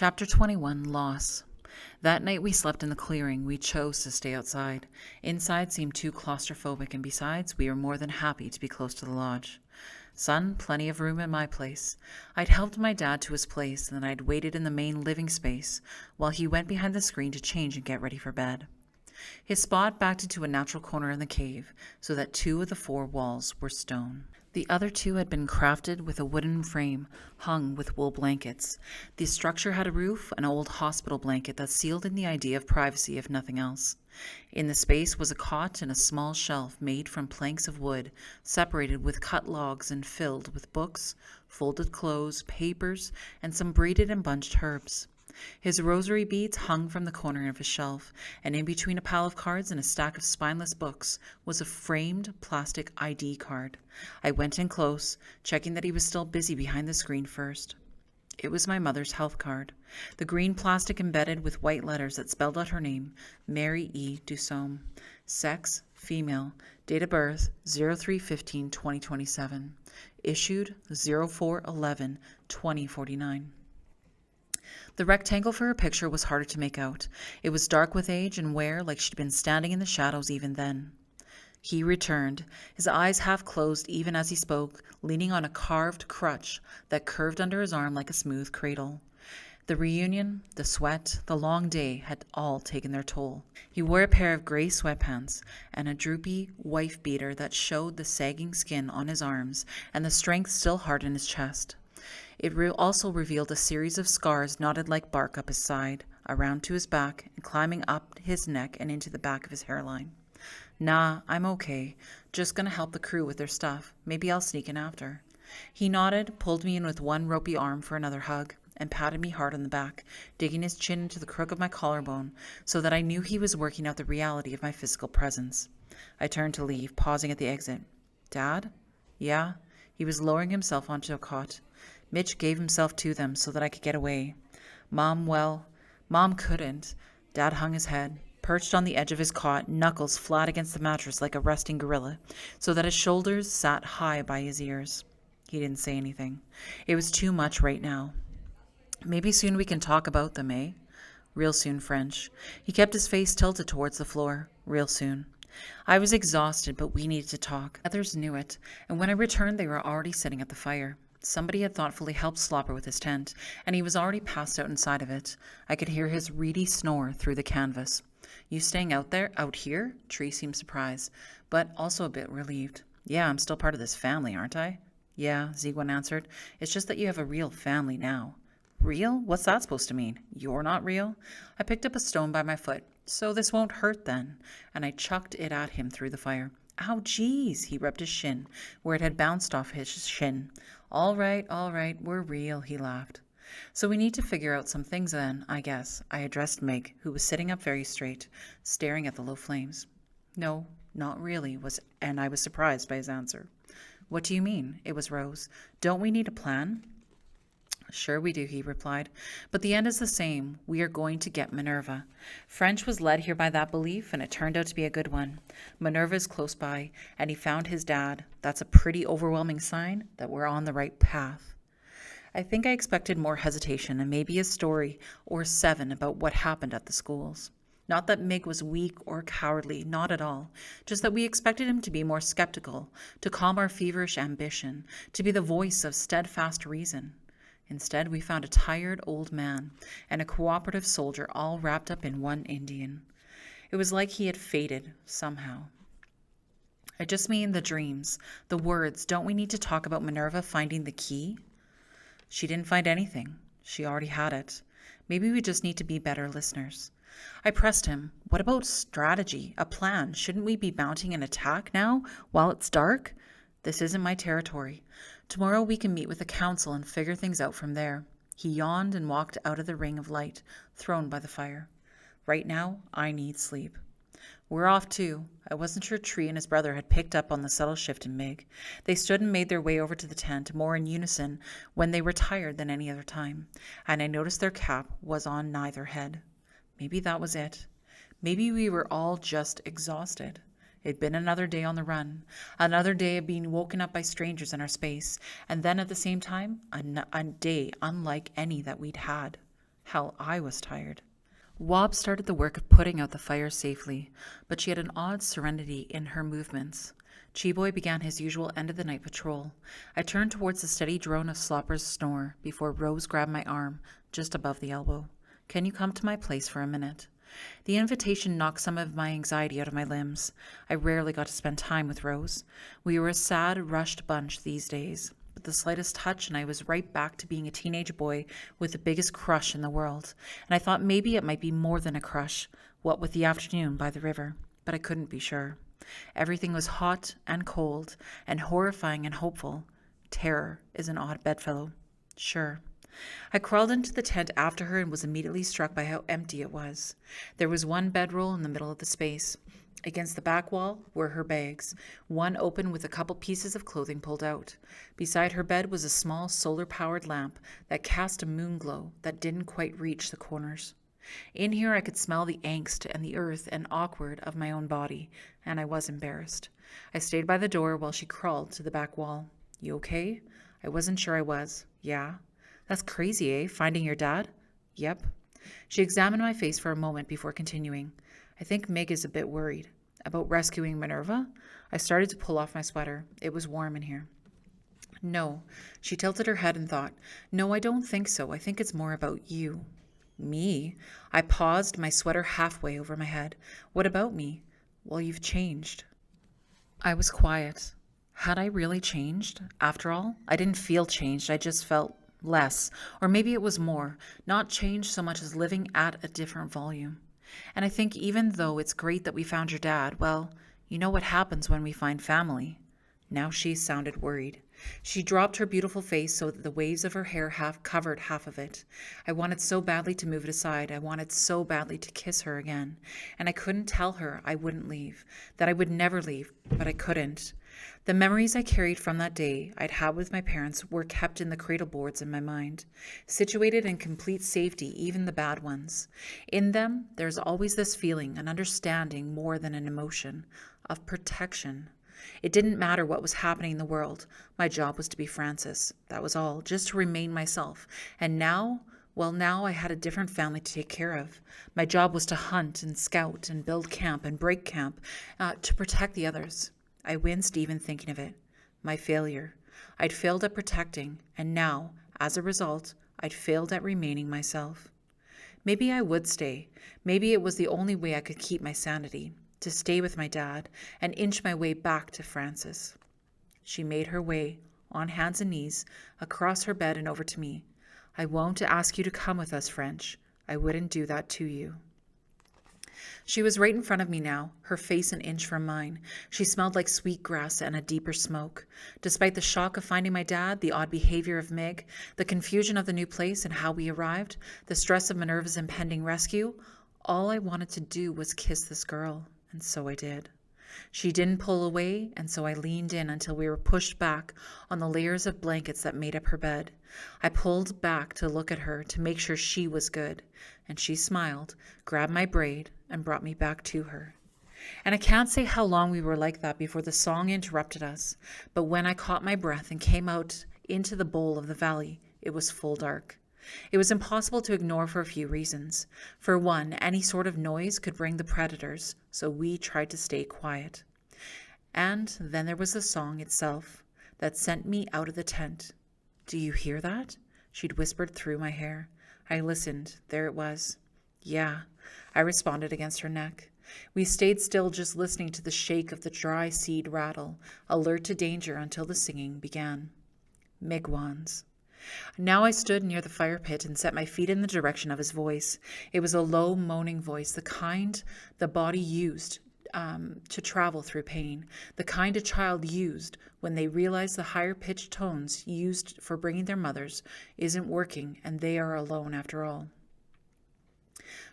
Chapter 21, Loss. That night we slept in the clearing. We chose to stay outside. Inside seemed too claustrophobic, and besides, we were more than happy to be close to the lodge. Son, plenty of room in my place. I'd helped my dad to his place, and then I'd waited in the main living space while he went behind the screen to change and get ready for bed. His spot backed into a natural corner in the cave, so that 2 of the 4 walls were stone. The other 2 had been crafted with a wooden frame hung with wool blankets. The structure had a roof, an old hospital blanket that sealed in the idea of privacy if nothing else. In the space was a cot and a small shelf made from planks of wood, separated with cut logs and filled with books, folded clothes, papers, and some braided and bunched herbs. His rosary beads hung from the corner of his shelf, and in between a pile of cards and a stack of spineless books was a framed plastic ID card. I went in close, checking that he was still busy behind the screen first. It was my mother's health card, the green plastic embedded with white letters that spelled out her name, Mary E. Dusome. Sex, female. Date of birth, 03/15/2027. Issued, 04/11/2049. The rectangle for her picture was harder to make out. It was dark with age and wear, like she'd been standing in the shadows even then. He returned, his eyes half closed even as he spoke, leaning on a carved crutch that curved under his arm like a smooth cradle. The reunion, the sweat, the long day had all taken their toll. He wore a pair of gray sweatpants and a droopy wife beater that showed the sagging skin on his arms and the strength still hard in his chest. It also revealed a series of scars knotted like bark up his side, around to his back, and climbing up his neck and into the back of his hairline. Nah, I'm okay. Just gonna help the crew with their stuff. Maybe I'll sneak in after. He nodded, pulled me in with one ropey arm for another hug, and patted me hard on the back, digging his chin into the crook of my collarbone so that I knew he was working out the reality of my physical presence. I turned to leave, pausing at the exit. Dad? Yeah? He was lowering himself onto a cot. Mitch gave himself to them so that I could get away. Mom couldn't. Dad hung his head, perched on the edge of his cot, knuckles flat against the mattress like a resting gorilla, so that his shoulders sat high by his ears. He didn't say anything. It was too much right now. Maybe soon we can talk about them, eh? Real soon, French. He kept his face tilted towards the floor. Real soon. I was exhausted, but we needed to talk. Others knew it, and when I returned they were already sitting at the fire. Somebody had thoughtfully helped Slopper with his tent, and he was already passed out inside of it. I could hear his reedy snore through the canvas. You staying out here? Tree seemed surprised, but also a bit relieved. Yeah, I'm still part of this family, aren't I? Yeah, Zegwin answered. It's just that you have a real family now. Real? What's that supposed to mean? You're not real? I picked up a stone by my foot. So this won't hurt then, and I chucked it at him through the fire. Ow, geez, he rubbed his shin, where it had bounced off his shin. All right, we're real, he laughed. So we need to figure out some things then, I guess. I addressed Meg, who was sitting up very straight, staring at the low flames. No, not really, and I was surprised by his answer. What do you mean? It was Rose. Don't we need a plan? Sure we do, he replied. But the end is the same. We are going to get Minerva. French was led here by that belief, and it turned out to be a good one. Minerva is close by, and he found his dad. That's a pretty overwhelming sign that we're on the right path. I think I expected more hesitation and maybe a story or 7 about what happened at the schools. Not that Mig was weak or cowardly, not at all. Just that we expected him to be more skeptical, to calm our feverish ambition, to be the voice of steadfast reason. Instead, we found a tired old man and a cooperative soldier all wrapped up in one Indian. It was like he had faded, somehow. I just mean the dreams, the words. Don't we need to talk about Minerva finding the key? She didn't find anything. She already had it. Maybe we just need to be better listeners. I pressed him. What about strategy, a plan? Shouldn't we be mounting an attack now, while it's dark? This isn't my territory. Tomorrow we can meet with the council and figure things out from there. He yawned and walked out of the ring of light thrown by the fire. Right now, I need sleep. We're off too. I wasn't sure Tree and his brother had picked up on the subtle shift in Mig. They stood and made their way over to the tent, more in unison when they were tired than any other time, and I noticed their cap was on neither head. Maybe that was it. Maybe we were all just exhausted. It'd been another day on the run, another day of being woken up by strangers in our space, and then at the same time, a day unlike any that we'd had. Hell, I was tired. Wob started the work of putting out the fire safely, but she had an odd serenity in her movements. Cheeboy began his usual end-of-the-night patrol. I turned towards the steady drone of Slopper's snore before Rose grabbed my arm, just above the elbow. "Can you come to my place for a minute?" The invitation knocked some of my anxiety out of my limbs. I rarely got to spend time with Rose. We were a sad, rushed bunch these days. But the slightest touch and I was right back to being a teenage boy with the biggest crush in the world. And I thought maybe it might be more than a crush, what with the afternoon by the river. But I couldn't be sure. Everything was hot and cold and horrifying and hopeful. Terror is an odd bedfellow. Sure. I crawled into the tent after her and was immediately struck by how empty it was. There was one bedroll in the middle of the space. Against the back wall were her bags, one open with a couple pieces of clothing pulled out. Beside her bed was a small solar-powered lamp that cast a moon glow that didn't quite reach the corners. In here I could smell the angst and the earth and awkward of my own body, and I was embarrassed. I stayed by the door while she crawled to the back wall. "You okay?" I wasn't sure I was. "Yeah." "That's crazy, eh? Finding your dad?" "Yep." She examined my face for a moment before continuing. "I think Meg is a bit worried." "About rescuing Minerva?" I started to pull off my sweater. It was warm in here. "No." She tilted her head and thought. "No, I don't think so. I think it's more about you." "Me?" I paused, my sweater halfway over my head. "What about me?" "Well, you've changed." I was quiet. Had I really changed? After all, I didn't feel changed. I just felt less. Or maybe it was more. Not changed so much as living at a different volume. And I think even though it's great that we found your dad, well, you know what happens when we find family. Now she sounded worried. She dropped her beautiful face so that the waves of her hair covered half of it. I wanted so badly to move it aside. I wanted so badly to kiss her again. And I couldn't tell her I wouldn't leave, that I would never leave, but I couldn't. The memories I carried from that day I'd had with my parents were kept in the cradle boards in my mind, situated in complete safety, even the bad ones. In them, there's always this feeling, an understanding more than an emotion, of protection. It didn't matter what was happening in the world. My job was to be Frances. That was all, just to remain myself. And now, well, now I had a different family to take care of. My job was to hunt and scout and build camp and break camp, to protect the others. I winced even thinking of it. My failure. I'd failed at protecting, and now, as a result, I'd failed at remaining myself. Maybe I would stay. Maybe it was the only way I could keep my sanity, to stay with my dad and inch my way back to Frances. She made her way, on hands and knees, across her bed and over to me. "I won't ask you to come with us, French. I wouldn't do that to you." She was right in front of me now, her face an inch from mine. She smelled like sweet grass and a deeper smoke. Despite the shock of finding my dad, the odd behavior of Meg, the confusion of the new place and how we arrived, the stress of Minerva's impending rescue, all I wanted to do was kiss this girl, and so I did. She didn't pull away, and so I leaned in until we were pushed back on the layers of blankets that made up her bed. I pulled back to look at her to make sure she was good, and she smiled, grabbed my braid, and brought me back to her. And I can't say how long we were like that before the song interrupted us, but when I caught my breath and came out into the bowl of the valley, it was full dark. It was impossible to ignore for a few reasons. For one, any sort of noise could bring the predators, so we tried to stay quiet. And then there was the song itself that sent me out of the tent. "Do you hear that?" she'd whispered through my hair. I listened. There it was. "Yeah," I responded against her neck. We stayed still, just listening to the shake of the dry seed rattle, alert to danger until the singing began. Migwans. Now I stood near the fire pit and set my feet in the direction of his voice. It was a low, moaning voice, the kind the body used to travel through pain, the kind a child used when they realize the higher-pitched tones used for bringing their mothers isn't working and they are alone after all.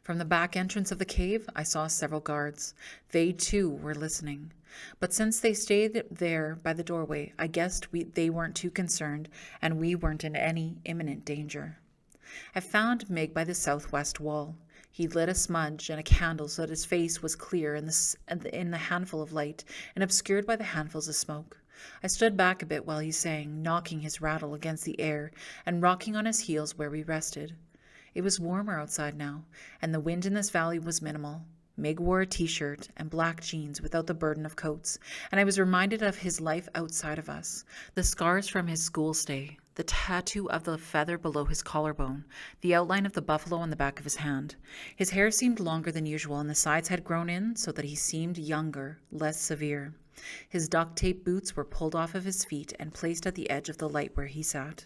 From the back entrance of the cave, I saw several guards. They, too, were listening. But since they stayed there by the doorway, I guessed they weren't too concerned, and we weren't in any imminent danger. I found Mig by the southwest wall. He lit a smudge and a candle so that his face was clear in the handful of light and obscured by the handfuls of smoke. I stood back a bit while he sang, knocking his rattle against the air and rocking on his heels where we rested. It was warmer outside now, and the wind in this valley was minimal. Mig wore a t-shirt and black jeans without the burden of coats, and I was reminded of his life outside of us. The scars from his school stay, the tattoo of the feather below his collarbone, the outline of the buffalo on the back of his hand. His hair seemed longer than usual, and the sides had grown in so that he seemed younger, less severe. His duct tape boots were pulled off of his feet and placed at the edge of the light where he sat.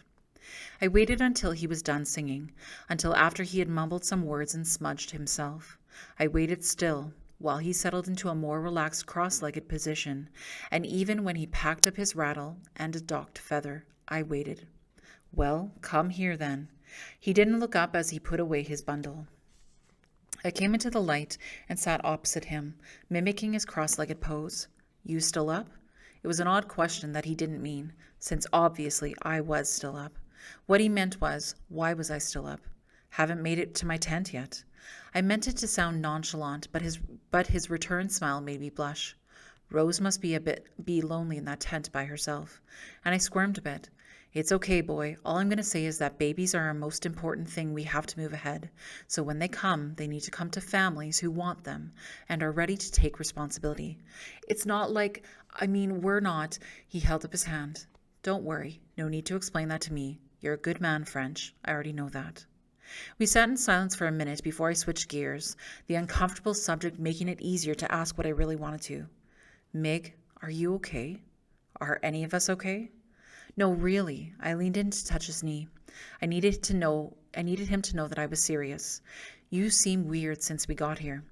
I waited until he was done singing, until after he had mumbled some words and smudged himself. I waited still, while he settled into a more relaxed cross-legged position, and even when he packed up his rattle and a docked feather, I waited. Well, come here then. He didn't look up as he put away his bundle. I came into the light and sat opposite him, mimicking his cross-legged pose. You still up? It was an odd question that he didn't mean, since obviously I was still up. What he meant was, why was I still up? Haven't made it to my tent yet. I meant it to sound nonchalant, but his return smile made me blush. Rose must be lonely in that tent by herself. And I squirmed a bit. It's okay, boy. All I'm going to say is that babies are our most important thing we have to move ahead. So when they come, they need to come to families who want them and are ready to take responsibility. It's not like, we're not. He held up his hand. Don't worry. No need to explain that to me. You're a good man, French. I already know that. We sat in silence for a minute before I switched gears, the uncomfortable subject making it easier to ask what I really wanted to. Mig, are you okay? Are any of us okay? No, really. I leaned in to touch his knee. I needed him to know that I was serious. You seem weird since we got here.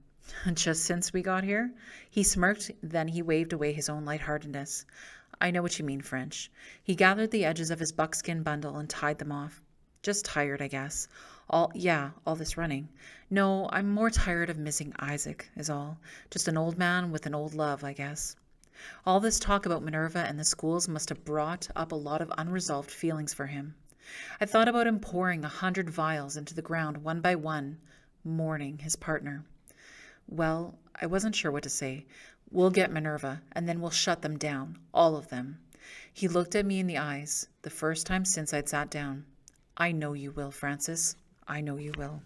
Just since we got here? He smirked, then he waved away his own lightheartedness. I know what you mean, French. He gathered the edges of his buckskin bundle and tied them off. Just tired, I guess. All this running. No, I'm more tired of missing Isaac, is all. Just an old man with an old love, I guess. All this talk about Minerva and the schools must have brought up a lot of unresolved feelings for him. I thought about him pouring 100 vials into the ground one by one, mourning his partner. Well, I wasn't sure what to say. We'll get Minerva, and then we'll shut them down, all of them. He looked at me in the eyes, the first time since I'd sat down. I know you will, Francis. I know you will.